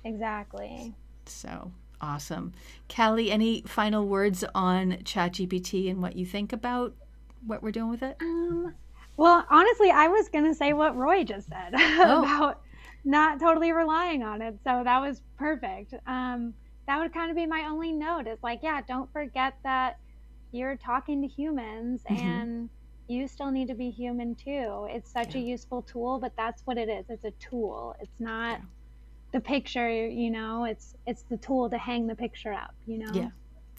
exactly. So awesome. Callie, any final words on ChatGPT and what you think about what we're doing with it? Well, honestly, I was going to say what Roy just said about not totally relying on it. So that was perfect. That would kind of be my only note is like, don't forget that you're talking to humans and you still need to be human too. It's such a useful tool, but that's what it is. It's a tool. It's not the picture, you know, it's the tool to hang the picture up, you know?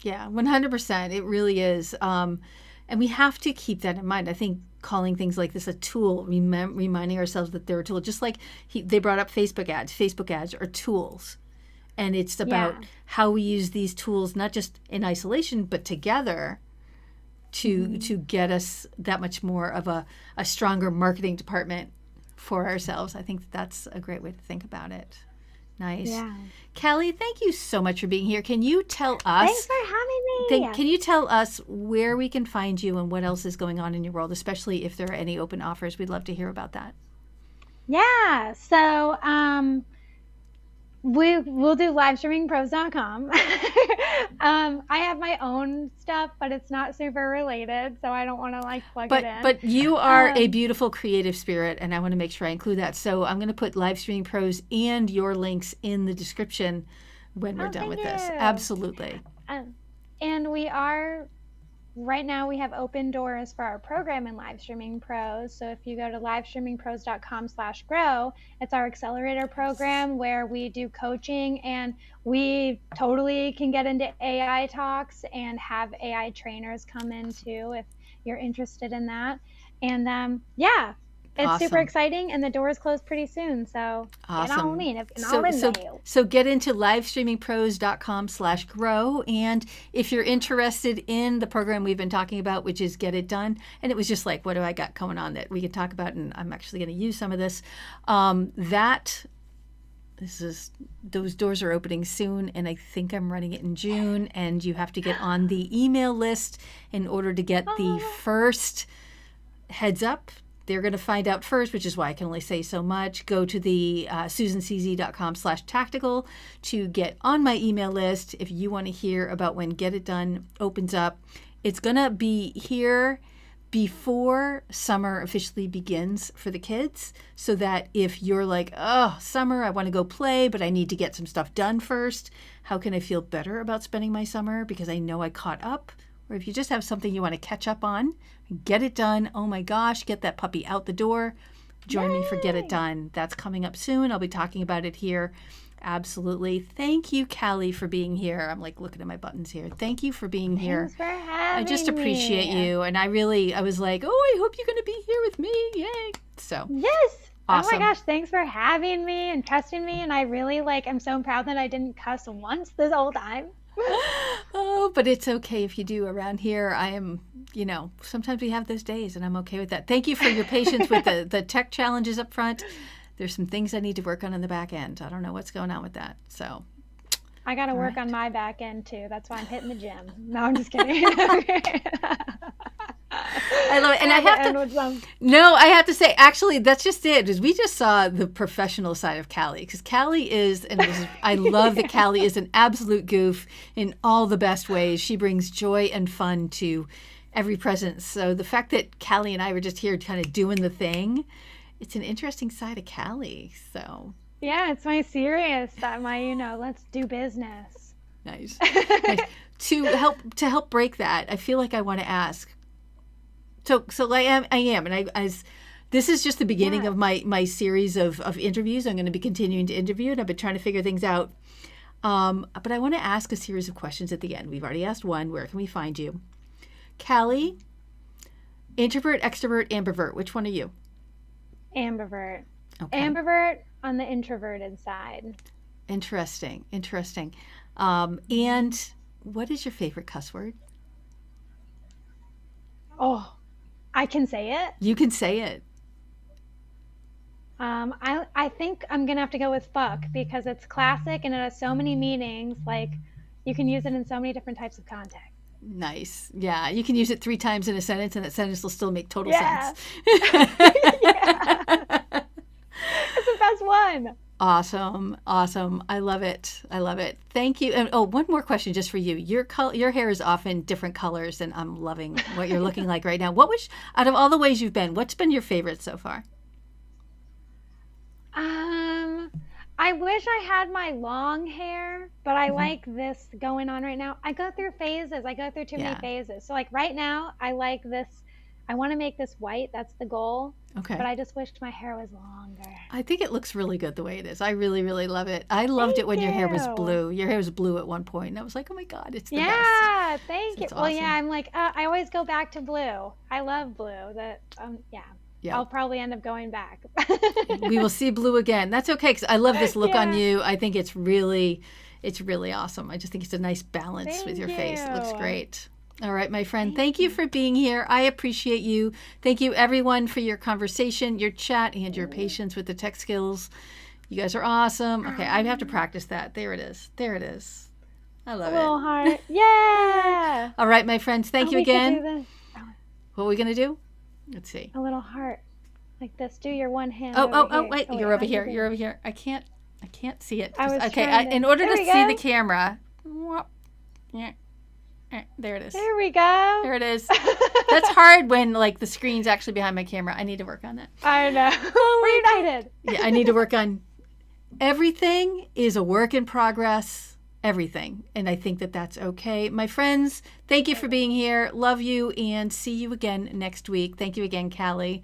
Yeah, 100%. It really is. And we have to keep that in mind. I think calling things like this a tool, reminding ourselves that they're a tool, just like they brought up Facebook ads. Facebook ads are tools. And it's about how we use these tools, not just in isolation, but together to get us that much more of a stronger marketing department for ourselves. I think that's a great way to think about it. Nice. Yeah. Callie, thank you so much for being here. Can you tell us? Thanks for having me. Can you tell us where we can find you and what else is going on in your world, especially if there are any open offers? We'd love to hear about that. Yeah. So we'll do livestreamingpros.com. I have my own stuff, but it's not super related, so I don't want to plug it in. But you are a beautiful creative spirit, and I want to make sure I include that. So I'm going to put Live Streaming Pros and your links in the description when we're done with this. Absolutely. And we are right now we have open doors for our program in Live Streaming Pros. So if you go to livestreamingpros.com/grow, it's our accelerator program where we do coaching, and we totally can get into AI talks and have AI trainers come in too if you're interested in that. And it's super exciting, and the doors close pretty soon. So So get into livestreamingpros.com/grow. And if you're interested in the program we've been talking about, which is Get It Done, and it was just like, what do I got going on that we could talk about? And I'm actually going to use some of this. Those doors are opening soon, and I think I'm running it in June, and you have to get on the email list in order to get the first heads up. They're going to find out first, which is why I can only say so much. Go to the susancz.com/tactical to get on my email list if you want to hear about when Get It Done opens up. It's going to be here before summer officially begins for the kids, so that if you're like, oh, summer, I want to go play, but I need to get some stuff done first. How can I feel better about spending my summer because I know I caught up? Or if you just have something you want to catch up on, Get It Done. Oh my gosh, get that puppy out the door. Join me for Get It Done. That's coming up soon. I'll be talking about it here. Absolutely. Thank you, Callie, for being here. I'm looking at my buttons here. Thank you for being here. Thanks for having I just appreciate you. And I was like, oh, I hope you're going to be here with me. Yay. So. Yes. Awesome. Oh my gosh, thanks for having me and trusting me. And I really I'm so proud that I didn't cuss once this whole time. Oh, but it's okay if you do around here. I am, sometimes we have those days, and I'm okay with that. Thank you for your patience with the tech challenges up front. There's some things I need to work on in the back end. I don't know what's going on with that. So I got to All work right. on my back end too. That's why I'm hitting the gym. No, I'm just kidding. I love it. I And I had to have end to, with some. no, I have to say, actually, that's just it. Is we just saw the professional side of Callie, because Callie is, and this is, I love that Callie is an absolute goof in all the best ways. She brings joy and fun to every presence. So the fact that Callie and I were just here kind of doing the thing, it's an interesting side of Callie. So Yeah, it's my serious that my, let's do business. nice. Nice. To help break that, I feel like I want to ask. So I am, and I as this is just the beginning Yeah. of my series of interviews. I'm going to be continuing to interview, and I've been trying to figure things out. But I want to ask a series of questions at the end. We've already asked one. Where can we find you, Callie? Introvert, extrovert, ambivert. Which one are you? Ambivert. Okay, Ambivert on the introverted side. interesting, interesting. And what is your favorite cuss word? Oh, I can say it. You can say it. I think I'm gonna have to go with fuck because it's classic and it has so many meanings. Like you can use it in so many different types of context. Nice. Yeah, you can use it 3 times in a sentence, and that sentence will still make total sense. Yeah. Yeah. It's the best one. Awesome. Awesome. I love it. I love it. Thank you. And oh, one more question just for you. Your hair is often different colors, and I'm loving what you're looking like right now. What was, out of all the ways you've been, what's been your favorite so far? Um, I wish I had my long hair, but I Hmm. like this going on right now. I go through phases. I go through too many Yeah. phases. So like right now, I like this. I want to make this white. That's the goal. But Okay. I just wished my hair was longer. I think it looks really good the way it is. I really, really love it. I loved it Thank when your hair was you. blue. Your hair was blue at one point, and I was like, oh my God, it's the best. Yeah, thank So you. it's Well, yeah, awesome. I'm like, I always go back to blue. I love blue. Yeah, Yeah. I'll probably end up going back. We will see blue again. That's okay, because I love this look on Yeah, you. I think it's really awesome. I just think it's a nice balance with thank your face. It looks you. great. All right, my friend. Thank Thank you you. for being here. I appreciate you. Thank you, everyone, for your conversation, your chat, and your patience with the tech skills. You guys are awesome. Okay, I have to Um, practice that. There it is. There it is. I a love it. little heart. Yeah. All right, my friends. Thank Oh, you we could do again. this. Oh, What are we going to do? Let's see. a little heart like this. Do your one hand Oh, over oh, oh, here. wait. Oh, wait, You're over how do you here. do You're it? over here. I can't see it. I was Okay, trying to. in order There to we see the go. camera, yeah, there it is. There we go. There it is. That's hard when like the screen's actually behind my camera. I need to work on that. I know. Oh We're my God. united. Yeah, I need to work on everything is a work in progress. Everything. And I think that that's okay. My friends, thank you for being here. Love you and see you again next week. Thank you again, Callie.